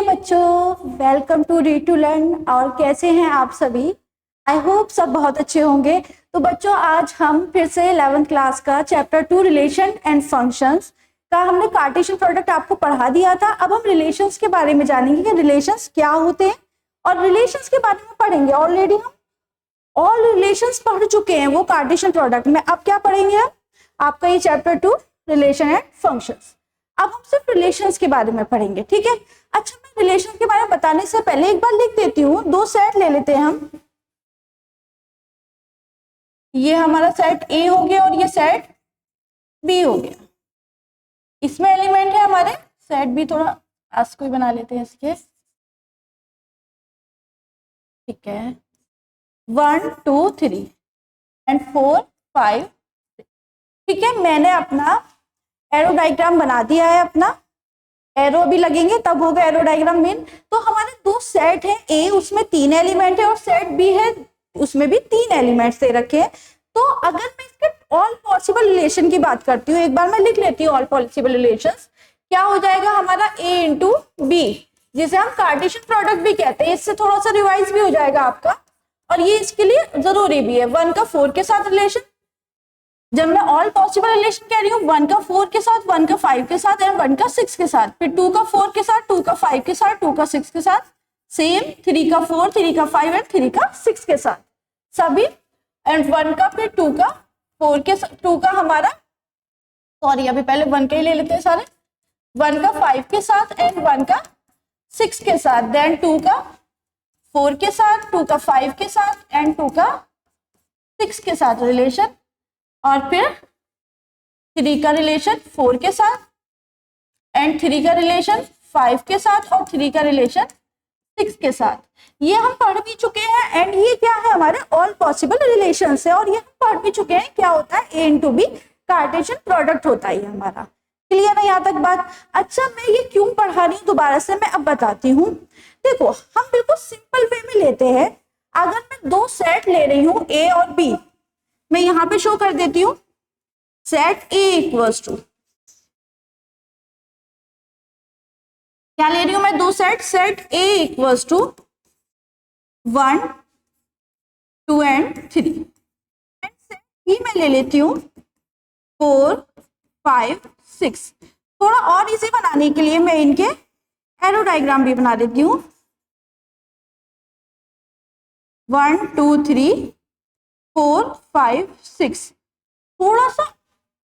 बच्चों, welcome to read to learn. और कैसे हैं आप सभी? आई होप सब बहुत अच्छे होंगे। तो बच्चों, आज हम फिर से 11th क्लास का चैप्टर 2 रिलेशन एंड फंक्शंस का हमने कार्टेशियन प्रोडक्ट आपको पढ़ा दिया था। अब हम रिलेशंस के बारे में जानेंगे कि रिलेशंस क्या होते हैं और रिलेशंस के बारे में पढ़ेंगे। ऑलरेडी हम ऑल रिलेशंस पढ़ चुके हैं वो कार्टेशियन प्रोडक्ट में। अब क्या पढ़ेंगे हम? आपका ये चैप्टर 2 रिलेशन एंड फंक्शंस। अब हम सिर्फ रिलेशंस के बारे में पढ़ेंगे, ठीक है? अच्छा, मैं रिलेशन के बारे में बताने से पहले एक बार लिख देती हूँ। दो सेट ले लेते हैं हम। ये हमारा सेट ए हो गया और ये सेट बी हो गया। इसमें एलिमेंट है हमारे सेट बी। थोड़ा आस कोई बना लेते हैं इसके, ठीक है। 1 2 3 एंड 4 5, ठीक है। मैंने अपना एरो डायग्राम बना दिया है। अपना एरो भी लगेंगे तब होगा एरो डायग्राम मेन। तो हमारे दो सेट है, ए उसमें 3 एलिमेंट है और सेट बी है उसमें भी 3 एलिमेंट्स दे रखे हैं। तो अगर मैं इसके ऑल पॉसिबल रिलेशन की बात करती हूँ, एक बार मैं लिख लेती हूँ ऑल पॉसिबल रिलेशंस। क्या हो जाएगा हमारा ए इंटू बी, जिसे हम कार्टेशियन प्रोडक्ट भी कहते हैं। इससे थोड़ा सा रिवाइज भी हो जाएगा आपका, और ये इसके लिए जरूरी भी है। 1 का 4 के साथ रिलेशन, जब मैं ऑल पॉसिबल रिलेशन कह रही हूँ 1 का 4 के साथ, 1 का 5 के साथ एंड 1 का 6 के साथ, फिर 2 का 4 के साथ, 2 का 5 के साथ, 2 का 6 के साथ, सेम 3 का 4, 3 का 5 एंड 3 का 6 के साथ सभी, एंड 1 का फिर 2 का 4 के साथ, 2 का हमारा सॉरी अभी पहले 1 के ही ले लेते हैं सारे, 1 का 5 के साथ एंड 1 का 6 के साथ, देन 2 का 4 के साथ, 2 का 5 के साथ एंड 2 का 6 के साथ रिलेशन, और फिर 3 का रिलेशन 4 के साथ एंड 3 का रिलेशन 5 के साथ और 3 का रिलेशन 6 के साथ। ये हम पढ़ भी चुके हैं। एंड ये क्या है? हमारे ऑल पॉसिबल रिलेशंस है, और ये हम पढ़ भी चुके हैं। क्या होता है? ए इंटू बी कार्टेशियन प्रोडक्ट होता है ये हमारा। क्लियर है यहाँ तक बात? अच्छा, मैं ये क्यों पढ़ा रही हूँ दोबारा से मैं अब बताती हूँ। देखो, हम बिल्कुल सिंपल वे में लेते हैं। अगर मैं दो सेट ले रही हूँ ए और बी, मैं यहां पे शो कर देती हूं। सेट ए इक्वल्स टू, क्या ले रही हूं मैं? दो set, set A equals to 1 2 and 3, and set B में ले लेती हूं 4 5 6। थोड़ा और इजी बनाने के लिए मैं इनके एरो डायग्राम भी बना देती हूं। 1 2 3 4 5 6। थोड़ा सा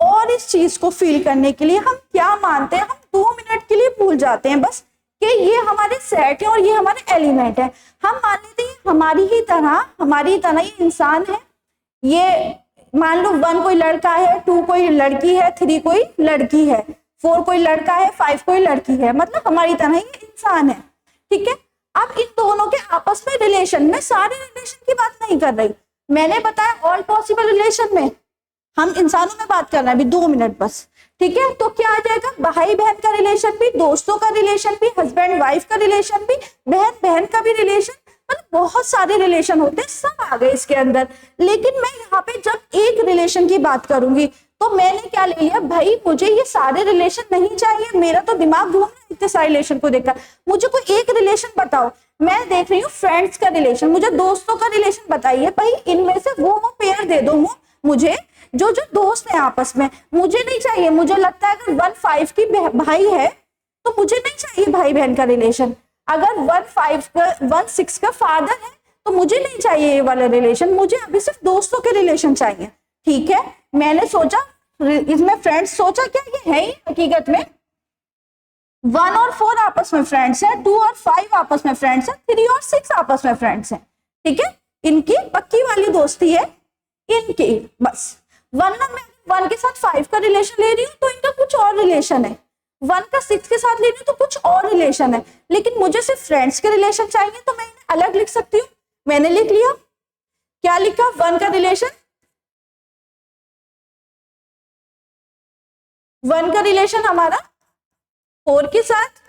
और इस चीज को फील करने के लिए हम क्या मानते हैं, हम 2 मिनट के लिए भूल जाते हैं बस कि ये हमारे सेट है और ये हमारे एलिमेंट है। हम मान लेते हैं हमारी तरह ये इंसान है। ये मान लो 1 कोई लड़का है, 2 कोई लड़की है, 3 कोई लड़की है, 4 कोई लड़का है, 5 कोई लड़की है, मतलब हमारी तरह ही इंसान है, ठीक है। अब इन दोनों के आपस में रिलेशन, में सारे रिलेशन की बात नहीं कर रही, मैंने बताया ऑल पॉसिबल रिलेशन में हम इंसानों में बात कर रहे हैं अभी 2 मिनट बस, ठीक है। तो क्या आ जाएगा? भाई बहन का रिलेशन भी, दोस्तों का रिलेशन भी, हस्बैंड वाइफ का रिलेशन भी, बहन बहन का भी रिलेशन, मतलब बहुत सारे रिलेशन होते हैं, सब आ गए इसके अंदर। लेकिन मैं यहाँ पे जब एक रिलेशन की बात करूंगी तो मैंने क्या ले लिया? भाई मुझे ये सारे रिलेशन नहीं चाहिए, मेरा तो दिमाग घूम रहा है इतने सारे रिलेशन को देखकर। मुझे कोई एक रिलेशन बताओ। मैं देख रही हूँ फ्रेंड्स का रिलेशन, मुझे दोस्तों का रिलेशन बताइए। भाई इनमें से वो पेयर दे दो मुझे जो जो दोस्त है आपस में। मुझे नहीं चाहिए, मुझे लगता है अगर 1 5 की भाई है तो मुझे नहीं चाहिए भाई बहन का रिलेशन। अगर 1 6 का फादर है तो मुझे नहीं चाहिए ये वाला रिलेशन, मुझे अभी सिर्फ दोस्तों के रिलेशन चाहिए, ठीक है। मैंने सोचा इसमें फ्रेंड्स, सोचा क्या ये है ही हकीकत में 1 और 4 आपस में फ्रेंड्स है, 2 और 5 आपस में फ्रेंड्स है, 3 और 6 आपस में फ्रेंड्स है, ठीक है। इनकी पक्की वाली दोस्ती है इनकी बस। वरना मैं 1 के साथ 5 का रिलेशन ले रही हूँ तो इनका कुछ और रिलेशन है, 1 का 6 के साथ ले रही हूँ तो कुछ और रिलेशन है। लेकिन मुझे सिर्फ फ्रेंड्स के रिलेशन चाहिए तो मैं इन्हें अलग लिख सकती हूँ। मैंने लिख लिया, क्या लिखा? 1 का रिलेशन 1 का रिलेशन हमारा 4 के साथ,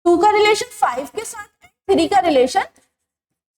2 का रिलेशन 5 के साथ, 3 का रिलेशन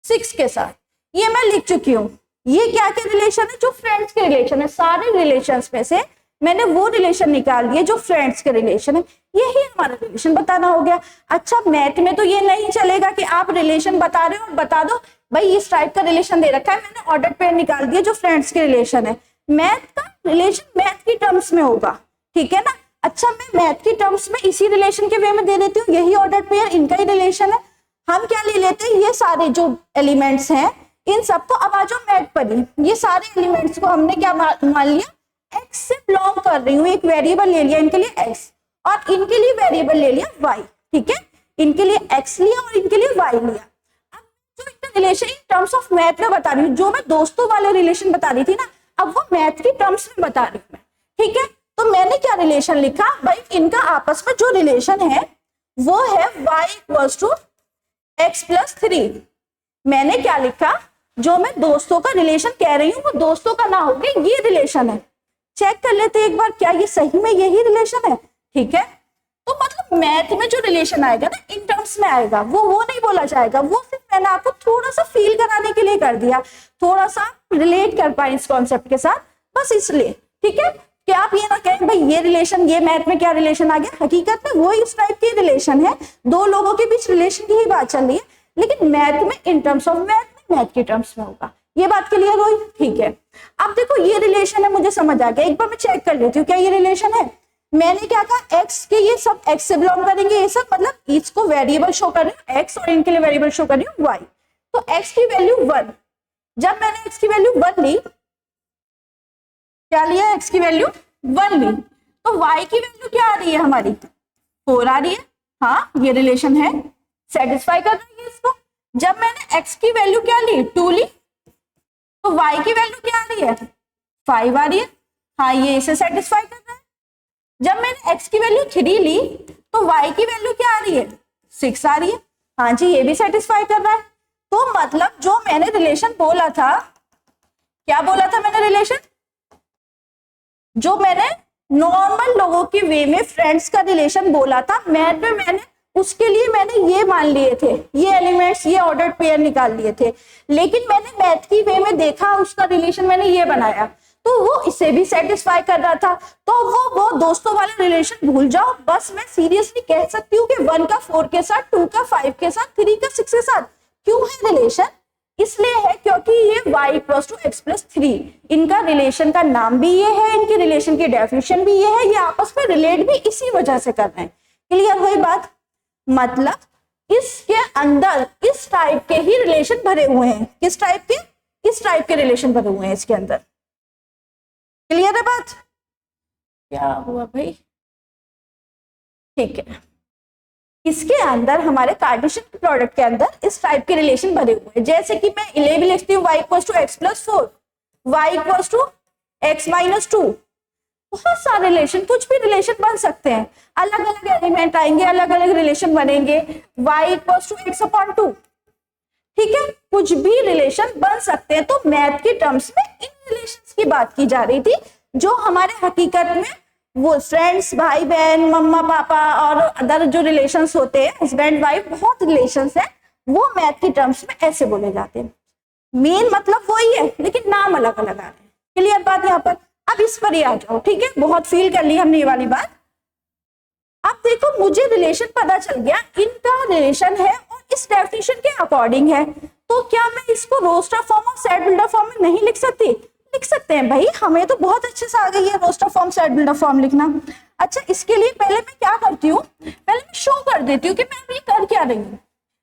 6 के साथ। ये मैं लिख चुकी हूँ। ये क्या के रिलेशन है? जो फ्रेंड्स के रिलेशन है। सारे रिलेशंस में से मैंने वो रिलेशन निकाल दिए जो फ्रेंड्स के रिलेशन है, यही हमारा रिलेशन बताना हो गया। अच्छा मैथ में तो ये नहीं चलेगा कि आप रिलेशन बता रहे हो और बता दो भाई इस टाइप का रिलेशन दे रखा है, मैंने ऑर्डर पेयर निकाल दिया जो फ्रेंड्स के रिलेशन है। मैथ का रिलेशन मैथ की टर्म्स में होगा, ठीक है ना। अच्छा मैं मैथ की टर्म्स में इसी रिलेशन के वे में दे देती हूँ, यही ऑर्डर पेयर इनका ही रिलेशन है। हम क्या ले लेते हैं, ये सारे जो एलिमेंट्स हैं इन सबको, अब आ जाओ मैथ पर ही, ये सारे एलिमेंट्स को हमने क्या मान लिया, एक्स से बिलोंग कर रही हूँ, एक वेरिएबल ले लिया इनके लिए एक्स और इनके लिए वेरिएबल ले लिया वाई, ठीक है, इनके लिए एक्स लिया और इनके लिए वाई लिया। अब जो इनका relation in terms of math में बता रही हूँ, जो मैं दोस्तों वाले रिलेशन बता रही थी ना, अब वो मैथ की टर्म्स में बता रही हूँ मैं, ठीक है। तो मैंने क्या रिलेशन लिखा भाई, इनका आपस में जो रिलेशन है वो है y equals to x plus 3। मैंने क्या लिखा, जो मैं दोस्तों का रिलेशन कह रही हूँ वो दोस्तों का ना होके ये रिलेशन है। चेक कर लेते हैं एक बार क्या ये सही में यही रिलेशन है, ठीक है। तो मतलब मैथ में जो रिलेशन आएगा ना इन टर्म्स में आएगा, वो नहीं बोला जाएगा, वो सिर्फ मैंने आपको थोड़ा सा फील कराने के लिए कर दिया, थोड़ा सा रिलेट कर पाए इस कॉन्सेप्ट के साथ, बस इसलिए, ठीक है। कि आप ये ना कहें भाई ये रिलेशन, ये मैथ में क्या रिलेशन आ गया, हकीकत में वो इस टाइप की रिलेशन है, दो लोगों के बीच रिलेशन की ही बात चल रही है, लेकिन मैथ में इन टर्म्स ऑफ मैथ के टर्म्स में होगा। ये बात क्लियर हुई, ठीक है। अब देखो ये रिलेशन है, मुझे समझ आ गया, एक बार मैं चेक कर लेती हूँ क्या ये रिलेशन है। मैंने क्या कहा, एक्स के ये सब एक्स से बिलोंग करेंगे, ये सब मतलब इसको वेरिएबल शो कर रही हूँ एक्स और इनके लिए वेरिएबल शो कर रही हूँ वाई। तो एक्स की वैल्यू 1, जब मैंने एक्स की वैल्यू 1 ली, क्या लिया, एक्स की वैल्यू 1 ली, तो y की वैल्यू क्या आ रही है हमारी, 4 आ रही है। हाँ ये रिलेशन है, सेटिस्फाई कर रही है इसको। जब मैंने x की वैल्यू क्या ली, 2 ली, तो y की वैल्यू क्या आ रही है, 5 आ रही है। हाँ ये इसे सेटिस्फाई कर रहा है। जब मैंने x की वैल्यू 3 ली, तो y की वैल्यू क्या आ रही है, 6 आ रही है। हाँ जी ये भी सेटिस्फाई कर रहा है। तो मतलब जो मैंने रिलेशन बोला था, क्या बोला था मैंने रिलेशन, जो मैंने नॉर्मल लोगों के वे में फ्रेंड्स का रिलेशन बोला था, मैथ में मैंने उसके लिए मैंने ये मान लिए थे, ये एलिमेंट्स, ये ऑर्डर्ड पेयर निकाल लिए थे, लेकिन मैंने मैथ की वे में देखा उसका रिलेशन मैंने ये बनाया, तो वो इसे भी सेटिस्फाई कर रहा था। तो वो दोस्तों वाले रिलेशन भूल जाओ, बस मैं सीरियसली कह सकती हूँ कि 1 का 4 के साथ, 2 का 5 के साथ, 3 का 6 के साथ क्यों है रिलेशन, इसलिए है क्योंकि ये y equals to x plus 3, इनका रिलेशन का नाम भी ये है, इनकी रिलेशन की डेफिनेशन भी ये है, ये आपस में रिलेट भी इसी वजह से कर रहे हैं। क्लियर हुई बात, मतलब इसके अंदर इस टाइप के ही रिलेशन भरे हुए हैं। किस टाइप के, इस टाइप के रिलेशन भरे हुए हैं इसके अंदर। क्लियर है बात, क्या हुआ भाई, ठीक है। इसके अंदर हमारे कार्टेशियन प्रोडक्ट के अंदर इस टाइप के रिलेशन भरे हुए हैं, जैसे कि मैं इले भी लिखती हूँ y equals to x plus 4, y equals to X minus 2, बहुत सारे रिलेशन, कुछ भी रिलेशन बन सकते हैं, अलग अलग एलिमेंट आएंगे, अलग अलग रिलेशन बनेंगे, y equals to X upon 2, ठीक है, कुछ भी रिलेशन बन सकते हैं। तो मैथ के टर्म्स में इन रिलेशंस की बात की जा रही थी, जो हमारे हकीकत में वो फ्रेंड्स, भाई बहन, मम्मा पापा और अदर जो रिलेशंस होते हैं, हस्बैंड वाइफ, बहुत रिलेशंस हैं, वो मैथ के टर्म्स में ऐसे बोले जाते हैं। मेन मतलब वही है, लेकिन नाम अलग अलग आ रहे हैं। क्लियर बात यहाँ पर, अब इस पर ही आ जाओ, ठीक है, बहुत फील कर ली हमने ये वाली बात। अब देखो मुझे रिलेशन पता चल गया, इनका रिलेशन है और इस डेफिनेशन के अकॉर्डिंग है, तो क्या मैं इसको रोस्टर फॉर्म और सेट बिल्डर फॉर्म में नहीं लिख सकती, लिख सकते हैं भाई, हमें तो बहुत अच्छे से आ गई है roster form set builder form लिखना। अच्छा इसके लिए पहले मैं क्या करती हूँ, पहले मैं शो कर देती हूँ कि मैं अभी कर क्या रही हूँ,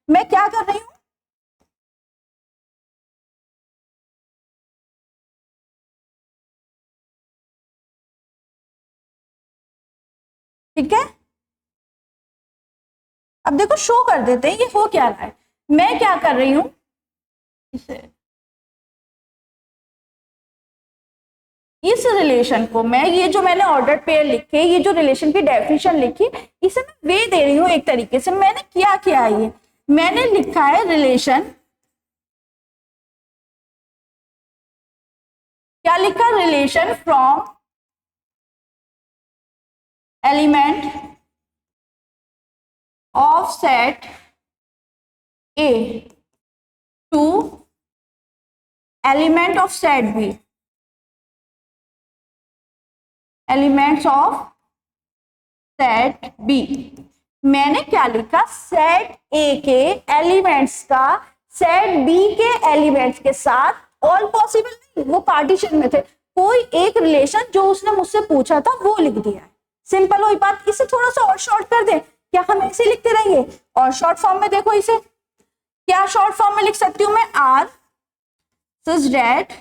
मैं क्या कर रही हूँ। ठीक है, अब देखो शो कर देते हैं ये हो क्या रहा है, मैं क्या कर रही हूँ, इस रिलेशन को मैं, ये जो मैंने ऑर्डर पेयर लिखे, ये जो रिलेशन की डेफिनेशन लिखी, इसे मैं वे दे रही हूँ एक तरीके से। मैंने क्या किया है, ये मैंने लिखा है रिलेशन, क्या लिखा, relation from element of set A to element of set B, elements of set B. मैंने क्या लिखा, सेट ए के एलिमेंट्स का सेट बी के एलिमेंट्स के साथ ऑल पॉसिबल नहीं, वो पार्टीशन में थे, कोई एक रिलेशन जो उसने मुझसे पूछा था वो लिख दिया है। सिंपल हुई बात। इसे थोड़ा सा और शॉर्ट कर दे, क्या हम ऐसे लिखते रहेंगे? और शॉर्ट फॉर्म में देखो, इसे क्या शॉर्ट फॉर्म में लिख सकती हूं मैं, आर सच दैट,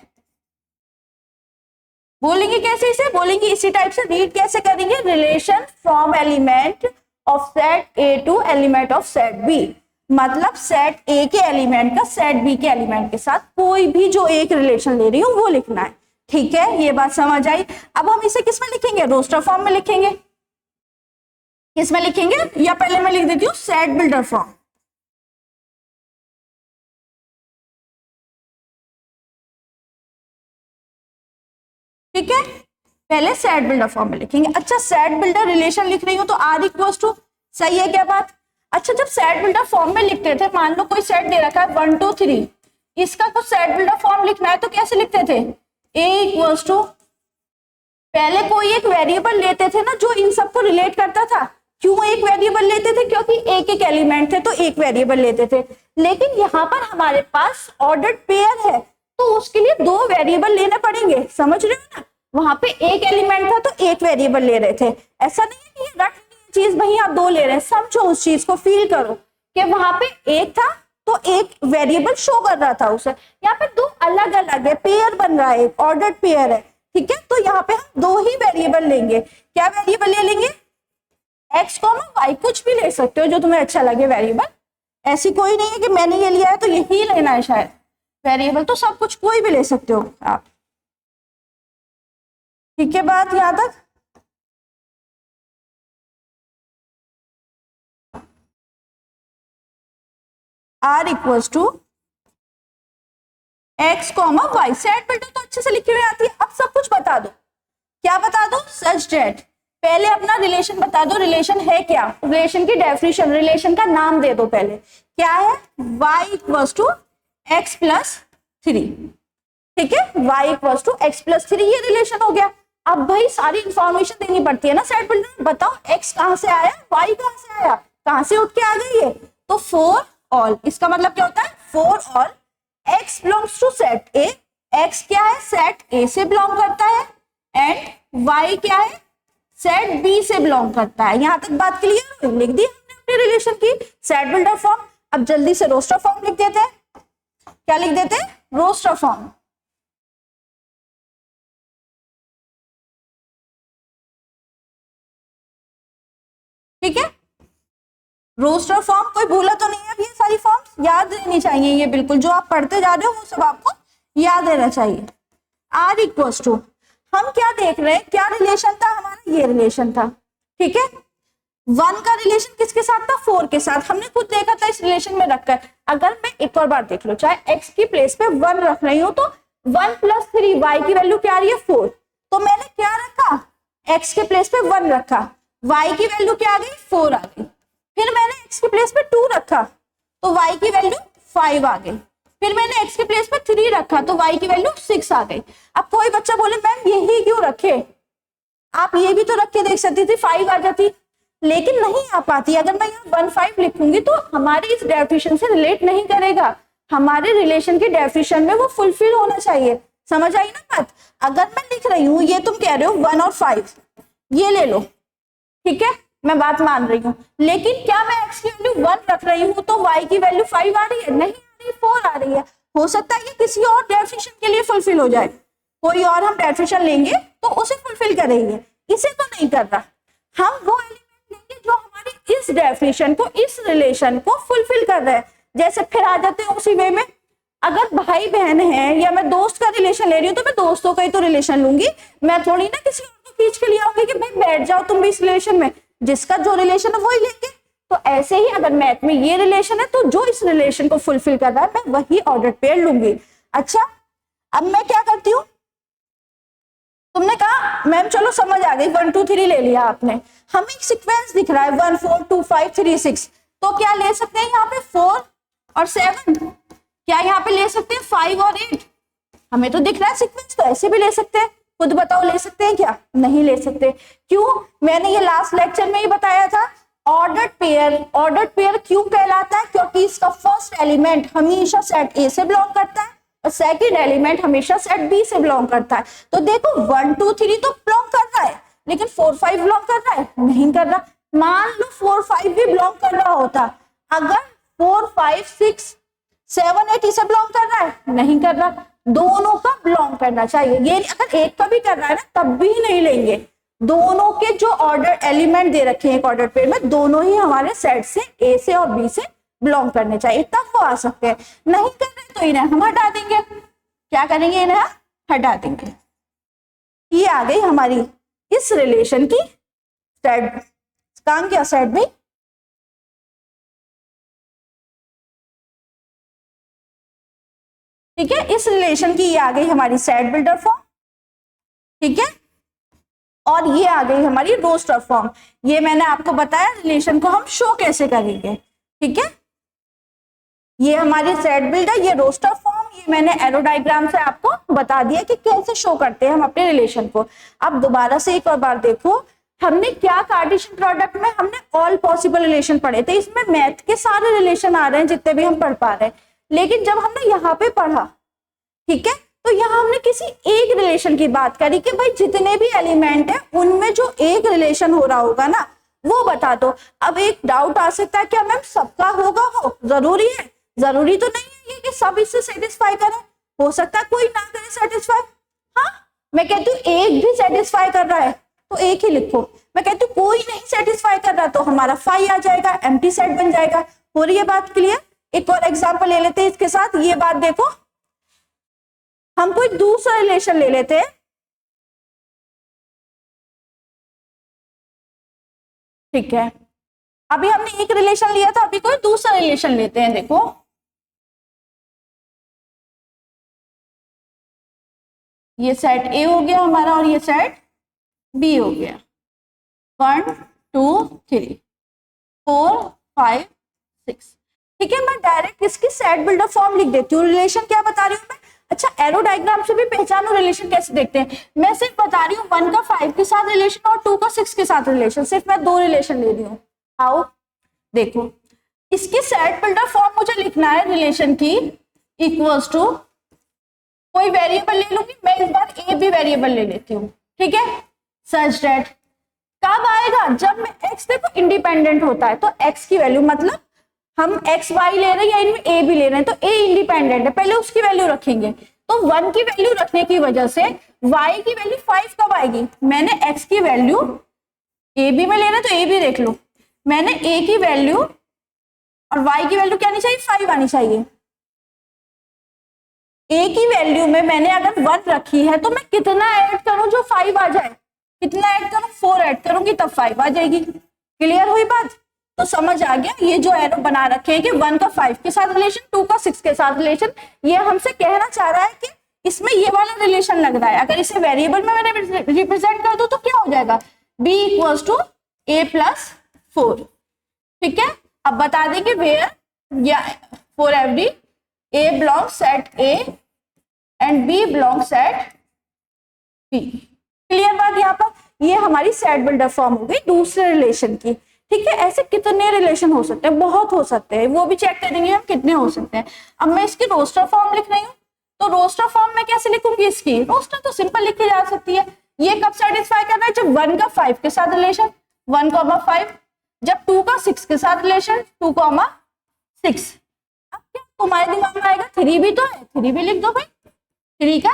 बोलेंगे कैसे, इसे बोलेंगे इसी टाइप से, रीड कैसे करेंगे, relation from element of set A to element of set B. मतलब सेट ए के एलिमेंट का सेट बी के एलिमेंट के साथ कोई भी जो एक रिलेशन ले रही हूँ वो लिखना है। ठीक है, ये बात समझ आई। अब हम इसे किस में लिखेंगे, रोस्टर फॉर्म में लिखेंगे। किस में लिखेंगे, या पहले मैं लिख देती हूँ सेट बिल्डर फॉर्म। ठीक है, पहले सेट बिल्डर फॉर्म में लिखेंगे। अच्छा, सेट बिल्डर रिलेशन लिख रही हूँ तो आर इक्वल्स टू, सही है क्या बात? अच्छा, जब सेट बिल्डर फॉर्म में लिखते थे, मान लो कोई सेट दे रखा है 1 2 3, इसका कुछ सेट बिल्डर फॉर्म लिखना है तो कैसे लिखते थे, ए इक्वल्स टू, पहले कोई एक वेरिएबल लेते थे ना जो इन सबको रिलेट करता था। क्यों एक वेरिएबल लेते थे? क्योंकि एक एक एलिमेंट थे तो एक वेरिएबल लेते थे। लेकिन यहाँ पर हमारे पास ऑर्डर्ड पेयर है तो उसके लिए दो वेरिएबल लेने पड़ेंगे, समझ रहे हो ना? वहां पे एक एलिमेंट था तो एक वेरिएबल ले रहे थे, ऐसा नहीं है कि ये रट चीज वही आप दो ले रहे हैं। समझो उस चीज को, फील करो कि वहां पे एक था तो एक वेरिएबल शो कर रहा था उसे, यहाँ पे दो अलग अलग है, पेयर बन रहा है, एक ऑर्डर्ड पेयर है। ठीक है, तो यहाँ पे हम दो ही वेरिएबल लेंगे। क्या वेरिएबल ले लेंगे, एक्स कॉमा वाई, कुछ भी ले सकते हो जो तुम्हें अच्छा लगे वेरिएबल। ऐसी कोई नहीं है कि मैंने ये लिया है तो यही लेना है, शायद वेरिएबल तो सब कुछ कोई भी ले सकते हो आप। ठीक है, बात यहां तक? R equals to X comma Y, set builder तो अच्छे से लिखी हुई आती है। अब सब कुछ बता दो, क्या बता दो, सच दैट, पहले अपना रिलेशन बता दो, रिलेशन है क्या, रिलेशन की डेफिनेशन, रिलेशन का नाम दे दो पहले, क्या है, y equals to x plus 3। ठीक है, y equals to x plus 3, ये रिलेशन हो गया। अब भाई सारी इंफॉर्मेशन देनी पड़ती है ना सेट बिल्डर में, बताओ x कहां से आया, y कहां से आया, कहां से उठ के आ गई है, तो फॉर ऑल, इसका मतलब क्या होता है, for all x belongs to set A, x क्या है, सेट ए से बिलोंग करता है, एंड y क्या है, सेट बी से बिलोंग करता है। यहां तक बात क्लियर, लिख दी हमने अपने रिलेशन की सेट बिल्डर फॉर्म। अब जल्दी से रोस्टर फॉर्म लिख देते हैं, क्या लिख देते हैं, रोस्टर फॉर्म। ठीक है, रोस्टर फॉर्म कोई भूला तो नहीं है? ये सारी फॉर्म्स याद रहनी चाहिए, ये बिल्कुल जो आप पढ़ते जा रहे हो वो सब आपको याद रहना चाहिए। आर इक्वल्स टू, हम क्या देख रहे हैं, क्या रिलेशन था हमारा, ये रिलेशन था। ठीक है, 1 का रिलेशन किसके साथ था, 4 के साथ, हमने खुद देखा था इस रिलेशन में रखकर। अगर मैं एक और बार देख लो, चाहे x की प्लेस पे 1 रख रही हूं तो 1 प्लस 3, y की वैल्यू क्या आ रही है, 4, तो मैंने क्या रखा, x के प्लेस पे 1 रखा, y की वैल्यू क्या आ गई, 4 आ गई। फिर मैंने x के प्लेस पे 2 रखा तो y की वैल्यू 5 आ गई। फिर मैंने x के प्लेस पे 3 रखा तो y की वैल्यू 6 आ गई। अब कोई बच्चा बोले मैम यही क्यों रखे, आप ये भी तो रख के देख सकती थी, 5 आ जाती, लेकिन नहीं आ पाती। अगर मैं यहाँ 1 5 लिखूंगी तो हमारे इस डेफिनेशन से रिलेट नहीं करेगा, हमारे रिलेशन की डेफिनेशन में वो फुलफिल होना चाहिए। समझ आई ना बात? अगर मैं लिख रही हूँ, ये तुम कह रहे हो 1 और 5 ये ले लो, ठीक है, मैं बात मान रही हूँ, लेकिन क्या मैं x की वैल्यू 1 रख रही हूँ तो y की वैल्यू 5 आ रही है, नहीं आ रही, 4 आ रही है। हो सकता है ये किसी और डेफिनेशन के लिए फुलफिल हो जाए, कोई और हम डेफिनेशन लेंगे तो उसे फुलफिल करेंगे, इसे तो नहीं कर रहा। हम वो एलिमेंट लेंगे जो हमारी इस डेफिनेशन को, इस रिलेशन को फुलफिल कर रहे हैं। जैसे फिर आ जाते हैं उसी वे में, अगर भाई बहन है या मैं दोस्त का रिलेशन ले रही हूँ तो मैं दोस्तों का ही तो रिलेशन लूंगी, मैं थोड़ी ना किसी और को खींच के ले आऊंगी कि भाई बैठ जाओ तुम भी इस रिलेशन में, जिसका जो रिलेशन है वही लेंगे। तो ऐसे ही अगर मैथ में ये रिलेशन है तो जो इस रिलेशन को फुलफिल कर रहा है मैं वही ऑर्डर पेयर लूंगी। अच्छा, अब मैं क्या करती हूँ, तुमने कहा मैम चलो समझ आ गई, 1 2 3 ले लिया आपने, हमें एक सीक्वेंस दिख रहा है 1 4 2 5 3 6, तो क्या ले सकते हैं यहाँ पे 4 और 7, क्या यहाँ पे ले सकते हैं 5 और 8, हमें तो दिख रहा है सीक्वेंस, तो ऐसे भी ले सकते हैं। खुद बताओ ले सकते हैं क्या? नहीं ले सकते। क्यों? मैंने ये लास्ट लेक्चर में ही बताया था। ऑर्डर्ड पेयर क्यों कहलाता है? क्योंकि इसका फर्स्ट एलिमेंट हमेशा सेट ए से बिलोंग करता है और सेकंड एलिमेंट हमेशा सेट बी से बिलोंग करता है। तो देखो 1 2 3 तो बिलोंग कर रहा है, लेकिन 4 5 बिलोंग कर रहा है? नहीं कर रहा। मान लो 4 5 भी बिलोंग कर रहा होता, अगर 4 5 6 7 8 इसे बिलोंग कर रहा है? नहीं कर रहा। दोनों का बिलोंग करना चाहिए। ये अगर एक का भी कर रहा है ना तब भी नहीं लेंगे। दोनों के जो ऑर्डर एलिमेंट दे रखे हैं एक ऑर्डर पेयर में, दोनों ही हमारे सेट से ए से और बी से बिलोंग करने चाहिए, तब वो आ सकते हैं। नहीं कर रहे तो इन्हें हम हटा देंगे। क्या करेंगे? इन्हें हटा देंगे। ये आ गई हमारी इस रिलेशन की सेट। काम क्या सेट भाई? ठीक है, इस रिलेशन की ये आ गई हमारी सेट बिल्डर फॉर्म। ठीक है, और ये आ गई हमारी रोस्टर फॉर्म। ये मैंने आपको बताया रिलेशन को हम शो कैसे करेंगे। ठीक है, ये हमारी सेट बिल्डर, ये रोस्टर फॉर्म, ये मैंने एरो डायग्राम से आपको बता दिया कि कैसे शो करते हैं हम अपने रिलेशन को। अब दोबारा से एक और बार देखो, हमने क्या कार्टेशियन प्रोडक्ट में हमने ऑल पॉसिबल रिलेशन पढ़े थे। इसमें मैथ के सारे रिलेशन आ रहे हैं जितने भी हम पढ़ पा रहे हैं, लेकिन जब हमने यहाँ पे पढ़ा, ठीक है, तो यहाँ हमने किसी एक रिलेशन की बात करी कि भाई जितने भी एलिमेंट है उनमें जो एक रिलेशन हो रहा होगा ना वो बता दो। अब एक डाउट आ सकता है, क्या मैम सबका होगा? हो जरूरी है? जरूरी तो नहीं है ये कि सब इससे सेटिस्फाई करें। हो सकता है कोई ना करे सेटिस्फाई। हाँ, मैं कहती हूँ एक भी सेटिस्फाई कर रहा है तो एक ही लिखो। मैं कहती हूँ कोई नहीं सेटिस्फाई कर रहा तो हमारा फाई आ जाएगा, एम्प्टी सेट बन जाएगा। हो रही है बात क्लियर? एक और एग्जाम्पल ले लेते हैं इसके साथ। ये बात देखो, हम कोई दूसरा रिलेशन ले लेते हैं। ठीक है, अभी हमने एक रिलेशन लिया था, अभी कोई दूसरा रिलेशन लेते हैं। देखो ये सेट ए हो गया हमारा और ये सेट बी हो गया। 1 2 3 4 5 6। ठीक है, मैं डायरेक्ट इसकी सेट बिल्डर फॉर्म लिख देती हूँ। रिलेशन क्या बता रही हूँ मैं? अच्छा, एरो डायग्राम से भी पहचानो रिलेशन कैसे देखते हैं। मैं सिर्फ बता रही हूँ 1 का 5 के साथ रिलेशन और 2 का 6 के साथ रिलेशन। सिर्फ मैं 2 रिलेशन ले रही हूँ। आओ देखो, इसकी सेट बिल्डर फॉर्म मुझे लिखना है रिलेशन की इक्वल्स टू, कोई वेरिएबल ले लूंगी मैं, इस बार ए भी वेरिएबल ले लेती हूँ। ठीक है, सच दैट कब आएगा? जब मैं एक्स, देखो इंडिपेंडेंट होता है तो एक्स की वैल्यू, मतलब हम एक्स वाई ले रहे हैं या इनमें ए भी ले रहे हैं, तो ए इंडिपेंडेंट है, पहले उसकी वैल्यू रखेंगे। तो 1 की वैल्यू रखने की वजह से y की वैल्यू 5 कब आएगी? मैंने x की वैल्यू ए बी में लेना तो ए भी देख लो, मैंने a की वैल्यू और y की वैल्यू क्या आनी चाहिए? 5 आनी चाहिए। a की वैल्यू में मैंने अगर 1 रखी है तो मैं कितना ऐड करूं जो 5 आ जाए? कितना ऐड करूं? 4 ऐड करूंगी तब 5 आ जाएगी। क्लियर हुई बात? तो समझ आ गया ये जो एरो बना रखे हैं कि 1 का 5 के साथ रिलेशन, 2 का 6 के साथ रिलेशन, ये हमसे कहना चाह रहा है कि इसमें ये वाला रिलेशन लग रहा है। अगर इसे वेरिएबल में मैंने रिप्रेजेंट कर दूं तो क्या हो जाएगा? b equals to a plus 4। ठीक है, अब बता देंगे वेयर या for every a belongs set a and b belongs set b। Clear बात? यहाँ पर ये हमारी सेट बिल्डर फॉर्म हो गई दूसरे रिलेशन की। ठीक है, ऐसे कितने रिलेशन हो सकते हैं? बहुत हो सकते हैं, वो भी चेक करेंगे हम कितने हो सकते हैं। अब मैं इसकी रोस्टर फॉर्म लिख रही हूँ, तो रोस्टर फॉर्म में कैसे लिखूंगी? इसकी रोस्टर तो सिंपल लिखी जा सकती है। ये कब सेटिस्फाई करना है? जब 1 का 5 के साथ रिलेशन 1,5, जब 2 का 6 के साथ रिलेशन 2,6। अब क्या तुम्हारे दिमाग में आएगा? 3 भी तो है, 3 भी लिख दो भाई। 3 का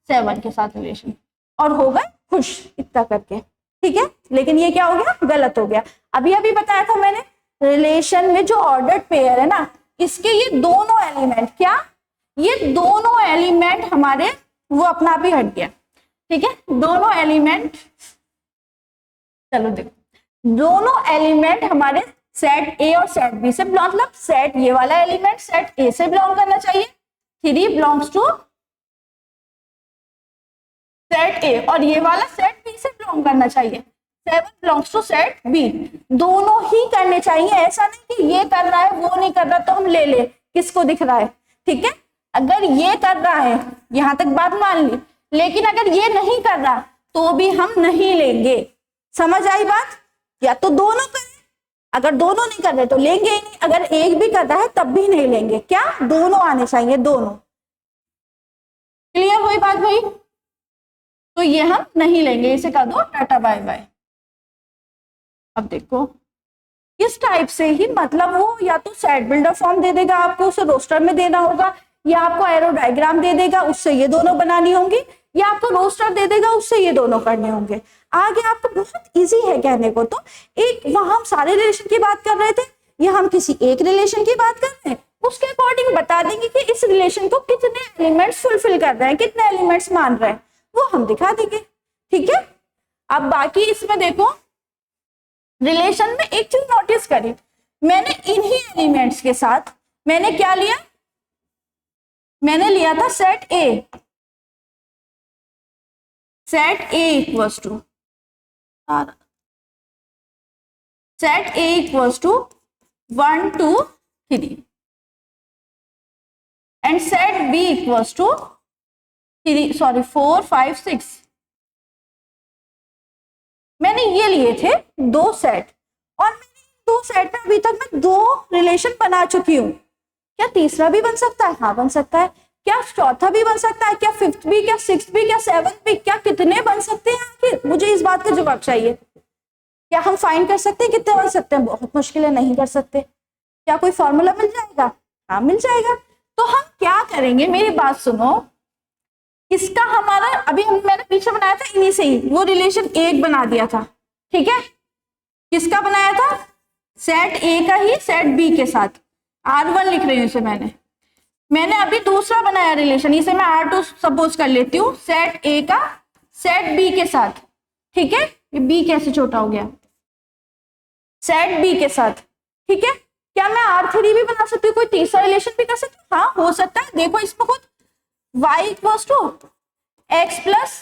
7 के साथ रिलेशन, और हो गए खुश इतना करके। ठीक है, लेकिन ये क्या हो गया? गलत हो गया। अभी अभी बताया था मैंने, रिलेशन में जो ऑर्डर्ड पेयर है ना, इसके ये दोनों एलिमेंट, क्या ये दोनों एलिमेंट हमारे, वो अपना आप ही हट गया। ठीक है, दोनों एलिमेंट, चलो देखो, दोनों एलिमेंट हमारे सेट ए और सेट बी से, मतलब सेट ये वाला एलिमेंट सेट ए से बिलोंग करना चाहिए, 3 बिलोंग्स टू सेट ए, और ये वाला सेट बी से बिलोंग करना चाहिए, 7 बिलोंग्स टू सेट बी। दोनों ही करने चाहिए, ऐसा नहीं कि ये कर रहा है वो नहीं कर रहा तो हम ले किसको दिख रहा है। ठीक है, अगर ये कर रहा है, यहां तक बात मान ली, लेकिन अगर ये नहीं कर रहा तो भी हम नहीं लेंगे। समझ आई बात? या तो दोनों करें, अगर दोनों नहीं कर रहे तो लेंगे ही नहीं, अगर एक भी कर रहा है तब भी नहीं लेंगे। क्या? दोनों आने चाहिए, दोनों। क्लियर हुई बात भाई? तो ये हम नहीं लेंगे, इसे कर दो टाटा बाय बाय। अब देखो इस टाइप से ही मतलब वो या तो सेट बिल्डर फॉर्म दे देगा आपको, उसे रोस्टर में देना होगा, या आपको एरो डायग्राम दे देगा, उससे ये दोनों बनानी होंगी, या आपको रोस्टर दे देगा, उससे ये दोनों करने होंगे। आगे आपको बहुत इजी है कहने को। तो एक वहां हम सारे रिलेशन की बात कर रहे थे, या हम किसी एक रिलेशन की बात कर रहे हैं, उसके अकॉर्डिंग बता देंगे कि इस रिलेशन को कितने एलिमेंट्स फुलफिल कर रहे हैं, कितने एलिमेंट्स मान रहे हैं, वो हम दिखा देंगे। ठीक है। अब बाकी इसमें देखो रिलेशन में एक चीज नोटिस करी, मैंने इन्हीं एलिमेंट्स के साथ मैंने क्या लिया, मैंने लिया था set A. Set A equals to set A equals to 1 2 3 and set B equals to 4 5 6। मैंने ये लिए थे दो सेट, और मैंने दो सेट में अभी तक मैं दो रिलेशन बना चुकी हूँ। क्या तीसरा भी बन सकता है? हाँ बन सकता है। क्या चौथा भी बन सकता है? क्या फिफ्थ भी, क्या सिक्स्थ भी, क्या सेवंथ भी? क्या कितने बन सकते हैं आखिर? मुझे इस बात का जवाब चाहिए। क्या हम फाइंड कर सकते हैं कितने बन सकते हैं? बहुत मुश्किल है, नहीं कर सकते। क्या कोई फॉर्मूला मिल जाएगा? हाँ मिल जाएगा। तो हम क्या करेंगे, मेरी बात सुनो, इसका हमारा अभी मैंने पीछे बनाया था इन्हीं से ही, वो रिलेशन एक बना दिया था। ठीक है। किसका बनाया था? सेट ए का ही सेट बी के साथ। R1 लिख रही हूँ इसे मैंने अभी दूसरा बनाया रिलेशन, इसे मैं R2 सपोज कर लेती हूँ, सेट ए का सेट बी के साथ। ठीक है। ये बी कैसे छोटा हो गया? सेट बी के साथ। ठीक है। क्या मैं R3 भी बना सकती हूँ? कोई तीसरा रिलेशन भी कर सकती हूँ? हाँ हो सकता है। देखो इसमें खुद y equals to x plus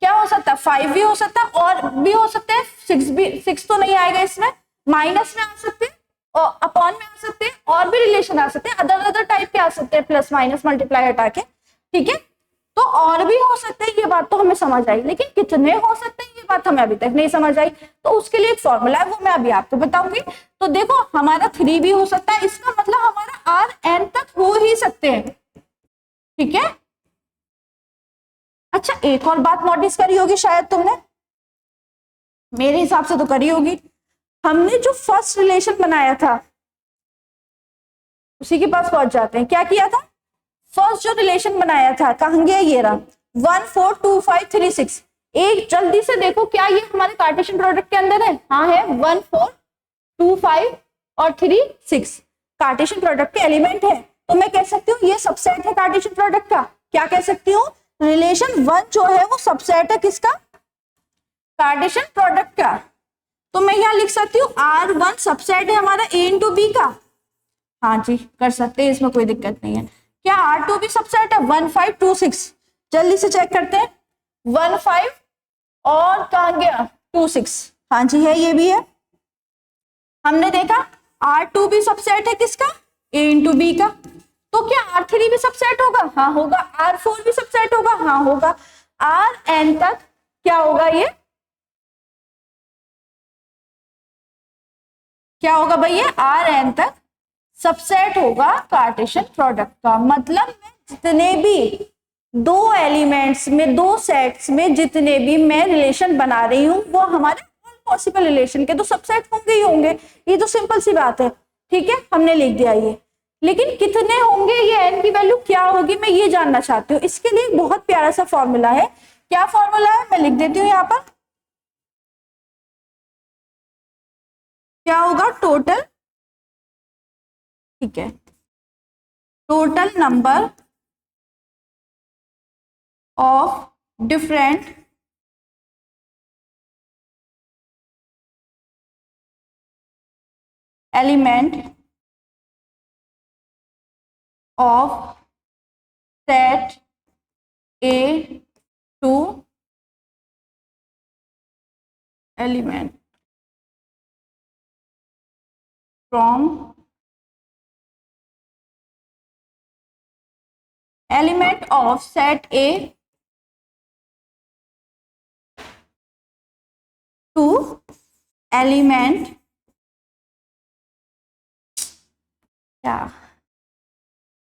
क्या हो सकता है? 5 भी हो सकता है, और भी हो सकते हैं 6 भी। 6 तो नहीं आएगा इसमें, माइनस में आ सकते हैं और अपॉन में आ सकते हैं, और भी रिलेशन आ सकते हैं, अदर टाइप के आ सकते हैं, प्लस माइनस मल्टीप्लाई हटा के। ठीक है। तो और भी हो सकते हैं, ये बात तो हमें समझ आई, लेकिन कितने हो सकते हैं ये बात हमें अभी तक नहीं समझ आई। तो उसके लिए एक फॉर्मूला है, वो मैं अभी आपको बताऊंगी। तो देखो हमारा 3 भी हो सकता है, इसका मतलब हमारा Rn तक हो ही सकते हैं। ठीक है। अच्छा एक और बात नोटिस करी होगी शायद तुमने, मेरे हिसाब से तो करी होगी। हमने जो फर्स्ट रिलेशन बनाया था उसी के पास पहुंच जाते हैं। क्या किया था? फर्स्ट जो रिलेशन बनाया था, कहां गया? ये रहा 1 4 2 5 3 6। एक जल्दी से देखो, क्या ये हमारे कार्टेशियन प्रोडक्ट के अंदर है? हाँ है। 1 4 2 5 और 3 6 कार्टेशियन प्रोडक्ट के एलिमेंट है। तो मैं कह सकती हूँ ये सबसेट है कार्टेशियन प्रोडक्ट का। क्या कह सकती हूँ? रिलेशन 1 जो है वो सबसेट है किसका? कार्टेशियन प्रोडक्ट का। तो मैं यहाँ लिख सकती हूँ R1 सबसेट है हमारा A इंटू बी का। हाँ जी कर सकते हैं, इसमें कोई दिक्कत नहीं है। क्या R2 भी सबसेट है? 1 5 2 6। जल्दी से चेक करते हैं। 1 5 और कहाँ गया? 2 6। हाँ जी है, ये भी है। हमने देखा R2 भी सबसेट है किसका? A इंटू बी का। तो क्या R3 भी सबसेट होगा? हाँ होगा। R4 भी सबसेट होगा? हाँ होगा। Rn तक क्या होगा? ये क्या होगा भैया? Rn तक सबसेट होगा कार्टेशियन प्रोडक्ट का। मतलब मैं जितने भी दो एलिमेंट्स में, दो सेट्स में जितने भी मैं रिलेशन बना रही हूँ वो हमारे ऑल पॉसिबल रिलेशन के तो सबसेट होंगे ही होंगे। ये तो सिंपल सी बात है। ठीक है, हमने लिख दिया ये। लेकिन कितने होंगे, ये n की वैल्यू क्या होगी, मैं ये जानना चाहती हूँ। इसके लिए एक बहुत प्यारा सा फॉर्मूला है। क्या फॉर्मूला है? मैं लिख देती हूँ यहाँ पर। क्या होगा? टोटल, ठीक है, total number of different element of set A to element from element of set A to element क्या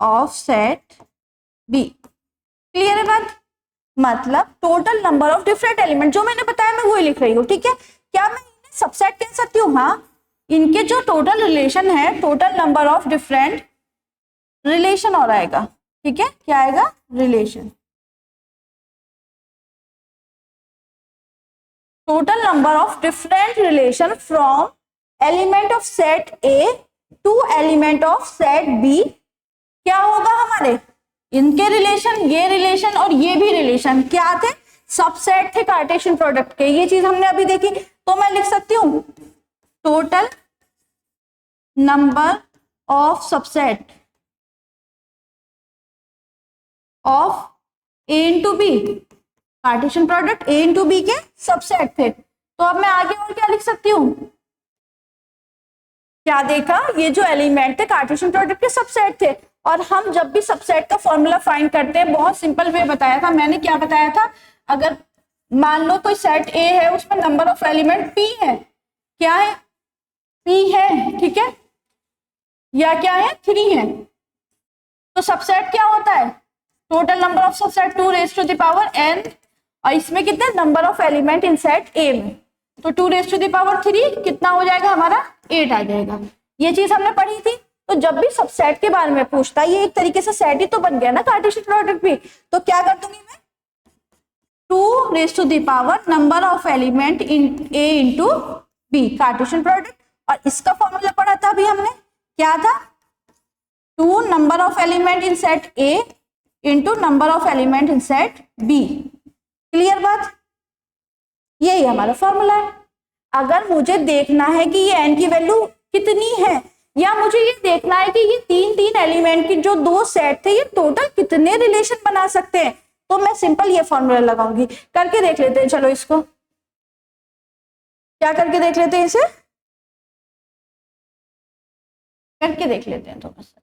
ऑफ सेट बी। क्लियर है बात? मतलब total number of different element जो मैंने बताया मैं वही लिख रही हूँ, ठीक है। क्या मैं इन्हें सबसेट कह सकती हूँ? हाँ, इनके जो टोटल रिलेशन है, total number of different relation और आएगा, ठीक है। क्या आएगा? Relation. Total number of different relation from element of set A to element of set B क्या होगा हमारे? इनके रिलेशन, ये रिलेशन और ये भी रिलेशन क्या थे? सबसेट थे कार्टेशियन प्रोडक्ट के। ये चीज हमने अभी देखी, तो मैं लिख सकती हूँ total number of subset of A into B. Cartesian product A into B के सबसेट थे। तो अब मैं आगे और क्या लिख सकती हूँ? क्या देखा? ये जो एलिमेंट थे कार्टेशियन प्रोडक्ट के सबसेट थे। और हम जब भी सबसेट का फॉर्मूला फाइंड करते हैं, बहुत सिंपल वे बताया था मैंने। क्या बताया था? अगर मान लो कोई सेट ए है, उसमें नंबर ऑफ एलिमेंट पी है। क्या है? पी है, ठीक है। या क्या है? 3 है। तो सबसेट क्या होता है? Total number of subset 2 raise to the power n। और इसमें कितने number of element in set A में? तो 2 रेज़ टू द पावर 3 कितना हो जाएगा हमारा? 8 आ जाएगा। ये चीज हमने पढ़ी थी। तो जब भी सबसेट के बारे में पूछता है, ये एक तरीके से सेट ही तो बन गया ना कार्टेशियन प्रोडक्ट भी। तो क्या कर दूंगी मैं? 2 raise to the power number of element in A into B, Cartesian product. और इसका फॉर्मूला पढ़ा था अभी हमने, क्या था? 2 number of element in set A into number of element in set B. Clear बात? यही हमारा फॉर्मूला है। अगर मुझे देखना है कि ये n की वैल्यू कितनी है, या मुझे ये देखना है कि ये 3 एलिमेंट की जो 2 सेट थे, ये टोटल कितने रिलेशन बना सकते हैं, तो मैं सिंपल ये फॉर्मूला लगाऊंगी। करके देख लेते हैं, चलो इसको क्या करके देख लेते हैं, इसे करके देख लेते हैं। तो बस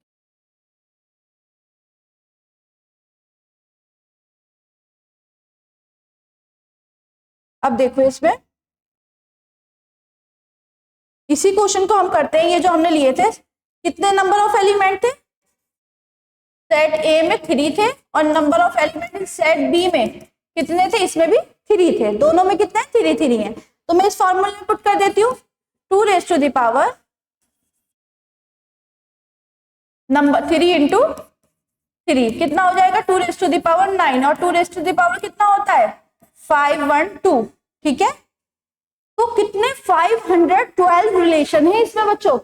अब देखो, इसमें इसी क्वेश्चन को हम करते हैं। ये जो हमने लिए थे, कितने नंबर ऑफ एलिमेंट थे? सेट ए में 3 थे, और number of element in set B में कितने थे? इसमें भी 3 थे। दोनों में कितने? 3 हैं। तो मैं इस फॉर्मूले में पुट कर देती हूँ 2 raise to the power number 3 into 3 कितना हो जाएगा? 2 रेज़ टू द पावर 9। और 2 रेज़ टू द पावर कितना होता है? 512, ठीक है। तो कितने? 512 रिलेशन है इसमें बच्चों।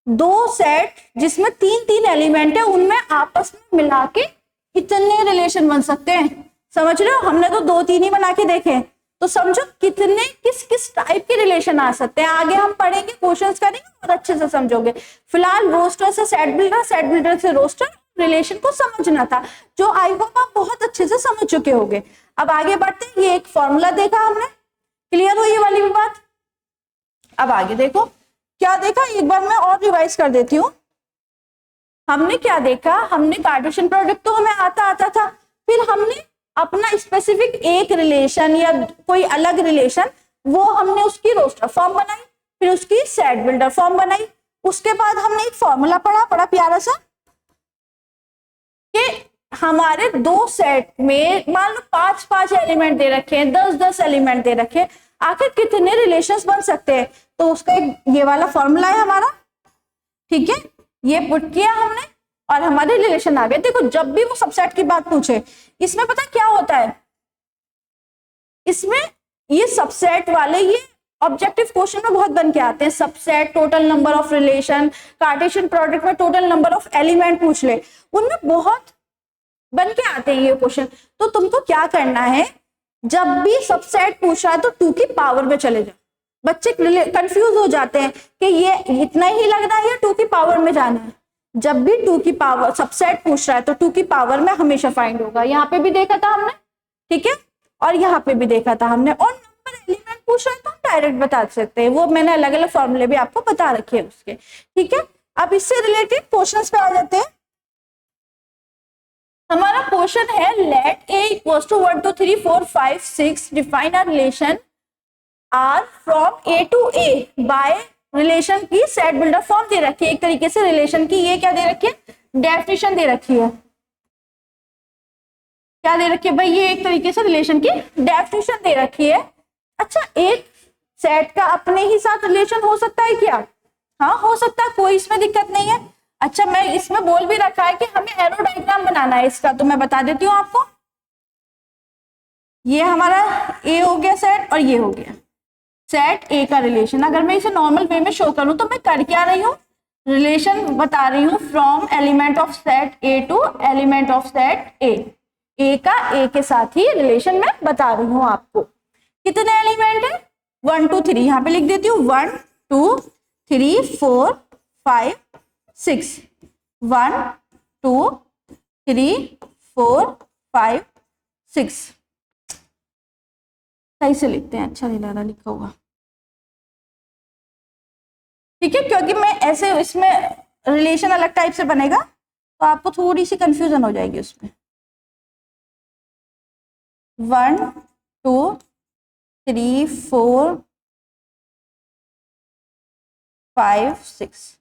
2 सेट जिसमें 3 एलिमेंट है, उनमें आपस में मिला के कितने रिलेशन बन सकते हैं? समझ रहे हो? हमने तो 2-3 ही बना के देखे, तो समझो कितने किस किस टाइप के रिलेशन आ सकते हैं। आगे हम पढ़ेंगे, क्वेश्चंस करेंगे और अच्छे से समझोगे। फिलहाल रोस्टर से सेट बिल्डर से रोस्टर रिलेशन को समझना था, जो आई होप आप बहुत अच्छे से समझ चुके होंगे। अब आगे बढ़ते हैं। ये एक फॉर्मूला देखा हमने, क्लियर हुई ये वाली भी बात। अब आगे देखो क्या देखा, एक बार मैं और रिवाइज कर देती हूँ। हमने क्या देखा? हमने कार्टेशियन प्रोडक्ट तो हमें आता था, फिर हमने अपना स्पेसिफिक एक रिलेशन या कोई अलग रिलेशन, वो हमने उसकी रोस्टर फॉर्म बनाई, फिर उसकी सेट बिल्डर फॉर्म बनाई। उसके बाद हमने एक फॉर्मूला पढ़ा, बड़ा प्यारा सा, कि हमारे 2 सेट में मान लो 5 एलिमेंट दे रखे हैं, 10 एलिमेंट दे रखे हैं, आखिर कितने रिलेशंस बन सकते हैं? तो उसका एक ये वाला फॉर्मूला है हमारा, ठीक है। ये पुट किया हमने और हमारे रिलेशन आ गए। देखो, जब भी वो सबसेट की बात पूछे, इसमें पता क्या होता है, इसमें ये सबसेट वाले ये ऑब्जेक्टिव क्वेश्चन में बहुत बन के आते हैं। Subset, total number of relation, Cartesian product में टोटल नंबर ऑफ एलिमेंट पूछ ले, उनमें बहुत बन के आते हैं ये क्वेश्चन। तो तुमको क्या करना है, जब भी सबसेट पूछ रहा है तो 2 की पावर में चले जाओ। बच्चे कंफ्यूज हो जाते हैं कि ये इतना ही लग रहा है या 2 की पावर में जाना है। जब भी 2 की पावर सबसेट पूछ रहा है तो 2 की पावर में हमेशा फाइंड होगा। यहाँ पे भी देखा था हमने, ठीक है, और यहाँ पे भी देखा था हमने। और नंबर एलिमेंट पूछ रहा है तो हम डायरेक्ट बता सकते हैं, वो मैंने अलग अलग फॉर्मूले भी आपको बता रखे हैं उसके, ठीक है। अब इससे रिलेटेड क्वेश्चंस पे आ जाते हैं। हमारा क्वेश्चन है, let a = 1 2 3 4 5 6 define a relation R from A to A by relation की सेट बिल्डर फॉर्म दे रखी है, एक तरीके से रिलेशन की ये क्या दे रखी है, डेफिनेशन दे रखी है। क्या दे रखी है भाई, ये एक तरीके से रिलेशन की डेफिनेशन दे रखी है। अच्छा, एक सेट का अपने ही साथ रिलेशन हो सकता है क्या? हाँ हो सकता है, कोई इसमें दिक्कत नहीं है। अच्छा, मैं इसमें बोल भी रखा है कि हमें एरो डायग्राम बनाना है इसका, तो मैं बता देती हूँ आपको। ये हमारा ए हो गया सेट और ये हो गया सेट ए का रिलेशन। अगर मैं इसे नॉर्मल वे में शो करूं तो मैं कर क्या रही हूँ, रिलेशन बता रही हूँ from element of set A to element of set A का ए के साथ ही रिलेशन मैं बता रही हूँ आपको। कितने एलिमेंट है, 1 2 3, यहाँ पे लिख देती हूँ 1 2 3 4 5 6, 1 2 3 4 5 6। सही से लिखते हैं, अच्छा नहीं लग रहा लिखा हुआ, ठीक है, क्योंकि मैं ऐसे इसमें रिलेशन अलग टाइप से बनेगा तो आपको थोड़ी सी कंफ्यूजन हो जाएगी उसमें। 1 2 3 4 5 6,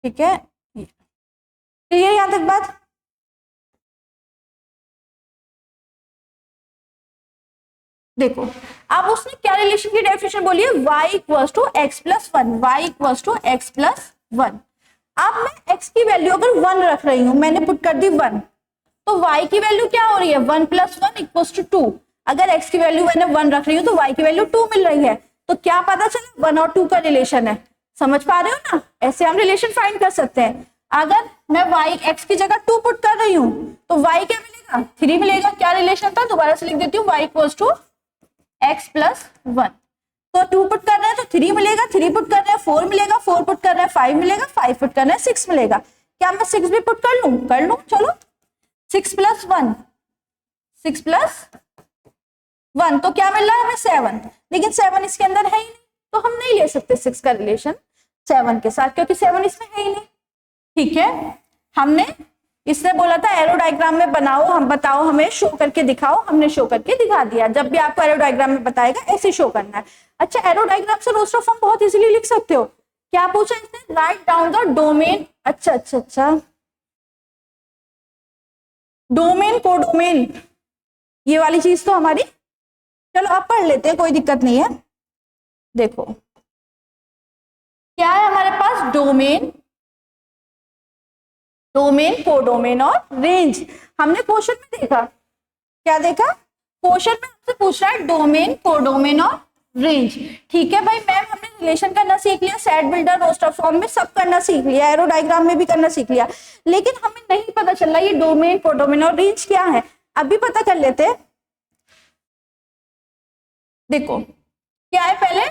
ठीक है, क्लियर यहां तक बात? देखो, अब उसने क्या रिलेशन की डेफिनेशन बोली है, y equals to x plus one, y equals to x plus one. अब मैं x की वैल्यू अगर 1 रख रही हूं, मैंने पुट कर दी 1, तो y की वैल्यू क्या हो रही है, 1 प्लस 1 इक्वल्स टू 2। अगर x की वैल्यू मैंने 1 रख रही हूँ तो y की वैल्यू 2 मिल रही है, तो क्या पता चला 1 और 2 का रिलेशन है। समझ पा रहे हो ना, ऐसे हम रिलेशन फाइंड कर सकते हैं। अगर मैं y x की जगह 2 पुट कर रही हूँ तो y क्या मिलेगा, 3 मिलेगा। क्या रिलेशन था, दोबारा से लिख देती हूँ, y equals to x plus one. तो 2 पुट कर रहे हैं तो 3 मिलेगा, 3 पुट कर रहे हैं 4 मिलेगा, 4 पुट कर रहे हैं 5 मिलेगा, 5 पुट कर रहे हैं 6 मिलेगा। क्या मैं 6 भी पुट कर लूं, चलो 6 प्लस 1, 6 प्लस 1, तो क्या मिल रहा है हमें 7। लेकिन 7 इसके अंदर है ही नहीं, तो हम नहीं ले सकते 6 का रिलेशन 7 के साथ, क्योंकि 7 इसमें है ही नहीं। ठीक है, हमने इसने बोला था एरो डायग्राम में बनाओ, हम बताओ हमें शो करके दिखाओ, हमने शो करके दिखा दिया। जब भी आपको एरो डायग्राम में बताएगा ऐसे शो करना है। अच्छा, एरो डायग्राम से रोस्टर फॉर्म बहुत इजीली लिख सकते हो। क्या पूछा इसने, राइट डाउन द डोमेन। अच्छा, डोमेन कोडोमेन, ये वाली चीज तो हमारी, चलो आप पढ़ लेते हैं, कोई दिक्कत नहीं है। देखो क्या है हमारे पास, डोमेन, डोमेन कोडोमेन और रेंज। हमने क्वेश्चन में देखा, क्या देखा, क्वेश्चन में हमसे पूछ रहा है डोमेन कोडोमेन और रेंज। ठीक है भाई मैम, हमने रिलेशन करना सीख लिया, सेट बिल्डर रोस्टर फॉर्म में सब करना सीख लिया, एरो डायग्राम में भी करना सीख लिया, लेकिन हमें नहीं पता चल रहा ये डोमेन कोडोमेन और रेंज क्या है। अभी पता कर लेते हैं। देखो क्या है पहले,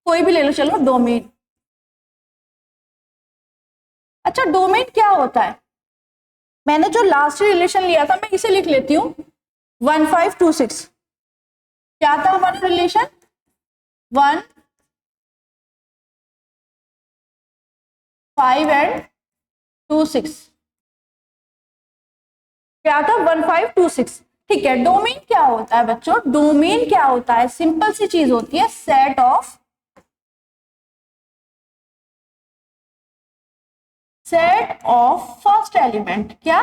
कोई भी ले लो, चलो डोमेन। अच्छा, डोमेन क्या होता है, मैंने जो लास्ट रिलेशन लिया था मैं इसे लिख लेती हूँ 1526। क्या था हमारा रिलेशन, 1 5 एंड 2 6। क्या था, 1526। ठीक है, डोमेन क्या होता है बच्चों, डोमेन क्या होता है, सिंपल सी चीज होती है, सेट ऑफ फर्स्ट एलिमेंट। क्या,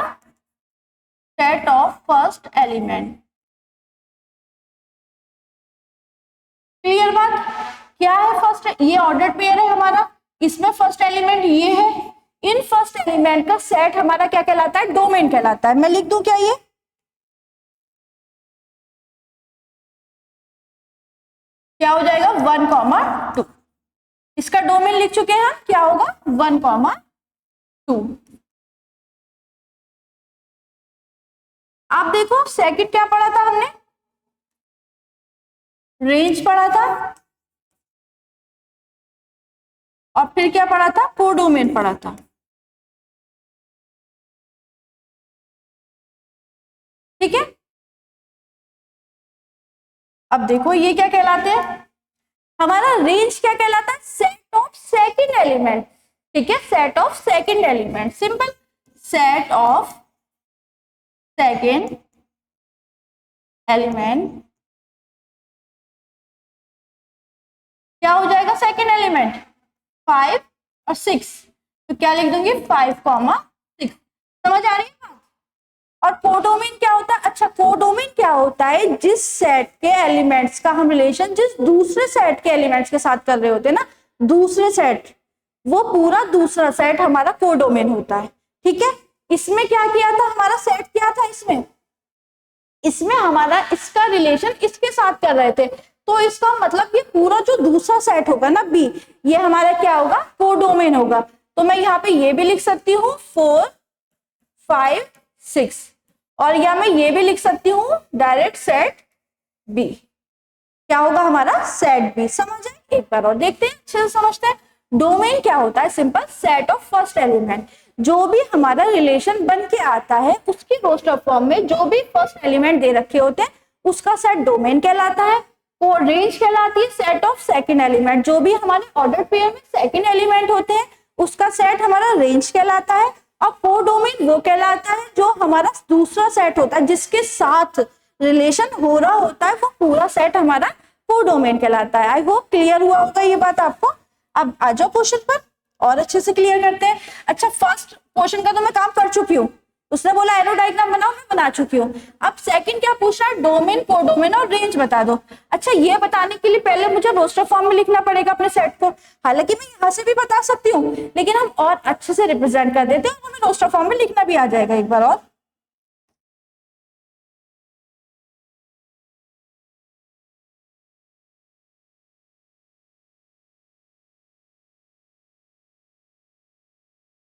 set of first element. Clear बात, क्या है फर्स्ट, ये ऑर्डर्ड पेयर है हमारा, इसमें फर्स्ट एलिमेंट ये है, इन फर्स्ट एलिमेंट का सेट हमारा क्या कहलाता है, डोमेन कहलाता है। मैं लिख दूं क्या, ये क्या हो जाएगा, 1, 2। इसका डोमेन लिख चुके हैं, क्या होगा 1, 2। आप देखो सेकंड क्या पढ़ा था हमने, रेंज पढ़ा था, और फिर क्या पढ़ा था, कोडोमेन पढ़ा था। ठीक है, अब देखो ये क्या कहलाते हैं, हमारा रेंज क्या कहलाता है, सेट ऑफ सेकंड एलिमेंट। ठीक है, set of second element, simple, set of second element क्या हो जाएगा सेकेंड एलिमेंट 5 और 6, तो क्या लिख दूंगी 5,6। समझ आ रही है बात? और कोडोमेन क्या होता है? अच्छा, कोडोमेन क्या होता है? जिस सेट के एलिमेंट्स का हम रिलेशन जिस दूसरे सेट के एलिमेंट्स के साथ कर रहे होते हैं ना, दूसरे सेट, वो पूरा दूसरा सेट हमारा कोडोमेन होता है। ठीक है, इसमें क्या किया था, हमारा सेट क्या था, इसमें हमारा इसका रिलेशन इसके साथ कर रहे थे, तो इसका मतलब ये पूरा जो दूसरा सेट होगा ना बी, ये हमारा क्या होगा, कोडोमेन होगा। तो मैं यहाँ पे ये भी लिख सकती हूँ 4, 5, 6, और या मैं ये भी लिख सकती हूँ डायरेक्ट सेट बी। क्या होगा हमारा सेट बी। समझ आए? एक बार और देखते हैं, अच्छे से समझते हैं। डोमेन क्या होता है? Simple, set of first element. जो भी हमारा रिलेशन बन के आता है उसकी रोस्टर फॉर्म में जो भी फर्स्ट एलिमेंट दे रखे होते हैं उसका सेट डोमेन कहलाता है। और रेंज कहलाती है सेट ऑफ सेकंड एलिमेंट। जो भी हमारे ऑर्डर पेयर में सेकंड एलिमेंट होते हैं उसका सेट हमारा रेंज कहलाता है। और कोडोमेन वो कहलाता है जो हमारा दूसरा सेट होता है जिसके साथ रिलेशन हो रहा होता है, वो पूरा सेट हमारा कोडोमेन कहलाता है। आई होप क्लियर हुआ होगा ये बात आपको। अब आ जाओ क्वेश्चन पर और अच्छे से क्लियर करते हैं। अच्छा, फर्स्ट क्वेश्चन का तो मैं काम कर चुकी हूँ, उसने बोला एरो डायग्राम बनाओ, मैं बना चुकी हूँ। अब सेकंड क्या पूछ रहा है? डोमेन, कोडोमेन और रेंज बता दो। अच्छा, ये बताने के लिए पहले मुझे रोस्टर फॉर्म में लिखना पड़ेगा अपने सेट को। हालांकि मैं यहाँ से भी बता सकती हूँ, लेकिन हम और अच्छे से रिप्रेजेंट कर देते हैं, हमें रोस्टर फॉर्म में लिखना भी आ जाएगा एक बार और।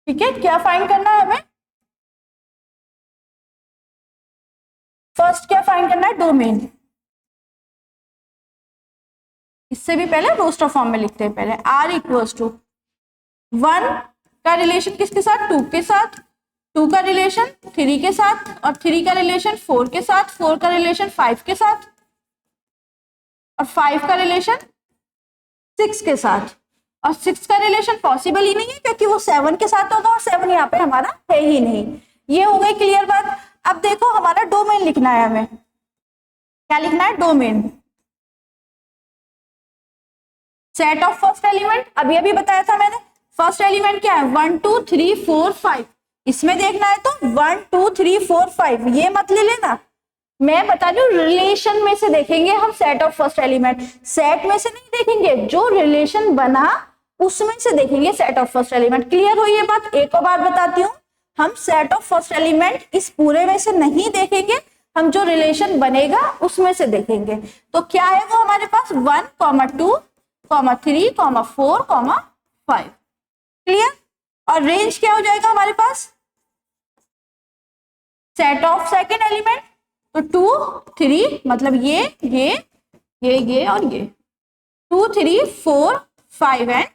ठीक है, क्या फाइंड करना है हमें? फर्स्ट क्या फाइंड करना है? डोमेन। इससे भी पहले रोस्टर फॉर्म में लिखते हैं। पहले आर इक्वल्स टू 1 का रिलेशन किसके साथ? 2 के साथ, 2 का रिलेशन 3 के साथ, और 3 का रिलेशन 4 के साथ, 4 का रिलेशन 5 के साथ, और 5 का रिलेशन 6 के साथ। और 6 का रिलेशन पॉसिबल ही नहीं है क्योंकि वो 7 के साथ होगा और 7 यहाँ पे हमारा है ही नहीं। ये हो गई क्लियर बात। अब देखो, हमारा डोमेन लिखना है हमें। क्या लिखना है? Domain, set of first element. अभी अभी बताया था मैंने, फर्स्ट एलिमेंट क्या है? 1 2 3 4 5। इसमें देखना है तो 1 2 3 4 5, ये मत ले लेना। मैं बता रही हूँ रिलेशन में से देखेंगे हम set of first element, set में से नहीं देखेंगे, जो रिलेशन बना उसमें से देखेंगे set of first element. Clear हो ये बात? एक और बार बताती हूँ, हम सेट ऑफ फर्स्ट एलिमेंट इस पूरे में से नहीं देखेंगे, हम जो रिलेशन बनेगा उसमें से देखेंगे। तो क्या है वो हमारे पास? 1, 2, 3, 4, 5। क्लियर? और रेंज क्या हो जाएगा हमारे पास? सेट ऑफ सेकेंड एलिमेंट, तो 2 3, मतलब ये और ये 2 3 4 5 एंड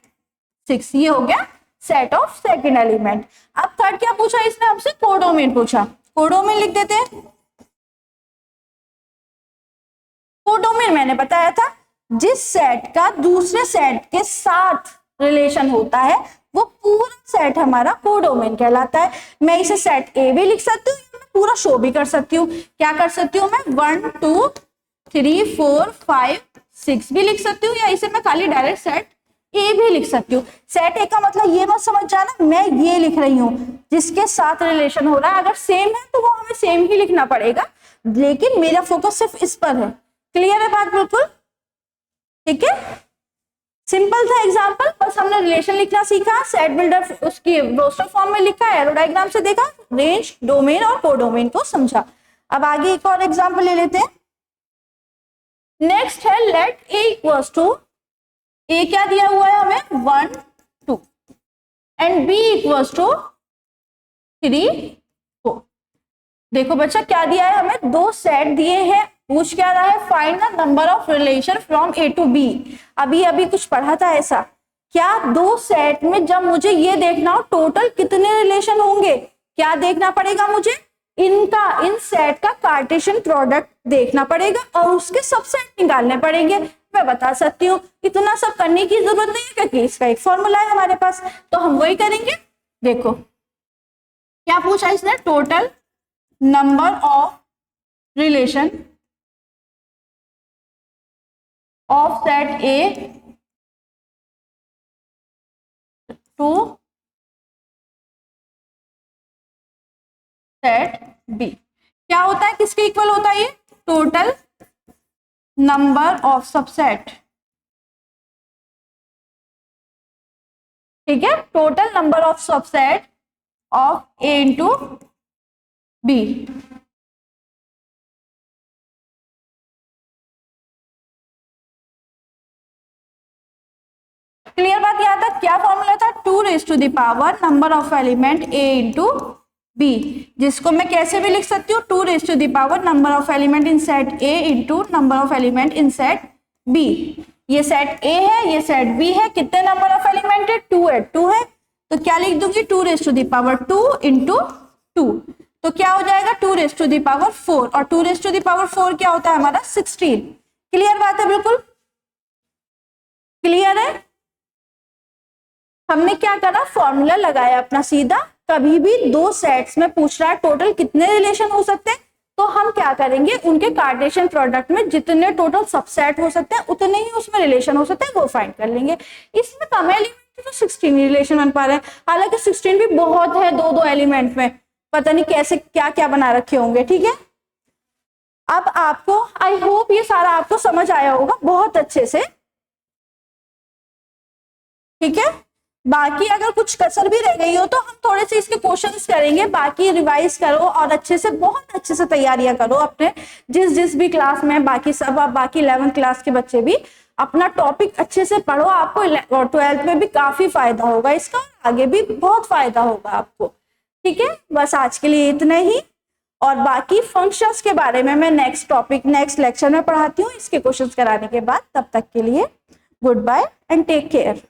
6, ये हो गया सेट ऑफ सेकेंड एलिमेंट। अब थर्ड क्या पूछा इसने हमसे? कोडोमेन पूछा। कोडोमेन लिख देते हैं। कोडोमेन मैंने बताया था जिस सेट का दूसरे सेट के साथ रिलेशन होता है वो पूरा सेट हमारा कोडोमेन कहलाता है। मैं इसे सेट ए भी लिख सकती हूँ, मैं पूरा शो भी कर सकती हूँ। क्या कर सकती हूँ मैं? 1 2 3 4 5 6 भी लिख सकती हूँ, या इसे मैं खाली डायरेक्ट सेट ए भी लिख सकती हूँ। सेट ए का मतलब ये मत समझ जाना मैं ये लिख रही हूँ जिसके साथ रिलेशन हो रहा है, अगर सेम है तो वो हमें सेम ही लिखना पड़ेगा, लेकिन मेरा फोकस सिर्फ इस पर है। क्लियर है बात? बिल्कुल ठीक है, सिंपल था एग्जांपल, बस हमने रिलेशन लिखना सीखा, सेट बिल्डर उसकी रोस्टर फॉर्म में लिखा, एरो डायग्राम से देखा, रेंज, डोमेन और कोडोमेन को समझा। अब आगे एक और एग्जांपल ले लेते हैं। नेक्स्ट है लेट ए इक्वल्स टू, ए क्या दिया हुआ है हमें? 1 2 एंड बी इक्वल्स टू 3 4। देखो बच्चा क्या दिया है हमें? दो सेट दिए हैं, पूछ क्या रहा है? Find the number of relation from A to B. अभी कुछ पढ़ा था ऐसा। क्या दो सेट में जब मुझे ये देखना हो टोटल कितने रिलेशन होंगे, क्या देखना पड़ेगा मुझे? इन सेट का कार्टेशियन प्रोडक्ट देखना पड़ेगा और उसके सबसेट निकालने पड़ेंगे। मैं बता सकती हूँ, इतना सब करने की जरूरत नहीं है क्योंकि इसका एक फॉर्मूला है हमारे पास, तो हम वही करेंगे। देखो क्या पूछा इसने? Total number of relation of set A to set B क्या होता है, किसके इक्वल होता है ये, टोटल नंबर ऑफ सबसेट, ठीक है, total number of subset of A into B. Clear बात यहाँ तक? क्या फॉर्मूला था, 2 number of element A into B, जिसको मैं कैसे भी लिख सकती हूँ 2 number of element in set A into number of element in set B. ये सेट ए है, ये सेट बी है, कितने नंबर ऑफ एलिमेंट है, 2 है, 2 है, तो क्या लिख दूंगी 2 इंटू 2, तो क्या हो जाएगा 2 और 2 क्या होता है हमारा 16। क्लियर बात है, बिल्कुल क्लियर है। हमने क्या करा, फॉर्मूला लगाया अपना सीधा, कभी भी दो सेट्स में पूछ रहा है टोटल कितने रिलेशन हो सकते हैं, तो हम क्या करेंगे, उनके कार्टेशियन प्रोडक्ट में जितने टोटल सबसेट हो सकते हैं उतने ही उसमें रिलेशन हो सकते हैं, वो फाइंड कर लेंगे। इसमें कम एलिमेंट तो 16 रिलेशन बन पा रहे हैं, हालांकि 16 भी बहुत है, दो एलिमेंट में पता नहीं कैसे क्या क्या बना रखे होंगे, ठीक है। अब आपको आई होप ये सारा आपको समझ आया होगा बहुत अच्छे से, ठीक है। बाकी अगर कुछ कसर भी रह गई हो तो हम थोड़े से इसके क्वेश्चंस करेंगे, बाकी रिवाइज करो और अच्छे से, बहुत अच्छे से तैयारियां करो अपने जिस भी क्लास में, बाकी सब आप बाकी 11th क्लास के बच्चे भी अपना टॉपिक अच्छे से पढ़ो, आपको 12th में भी काफी फायदा होगा इसका, आगे भी बहुत फायदा होगा आपको, ठीक है। बस आज के लिए इतना ही, और बाकी फंक्शंस के बारे में मैं नेक्स्ट लेक्चर में पढ़ाती हूँ इसके क्वेश्चंस कराने के बाद। तब तक के लिए good bye and take care.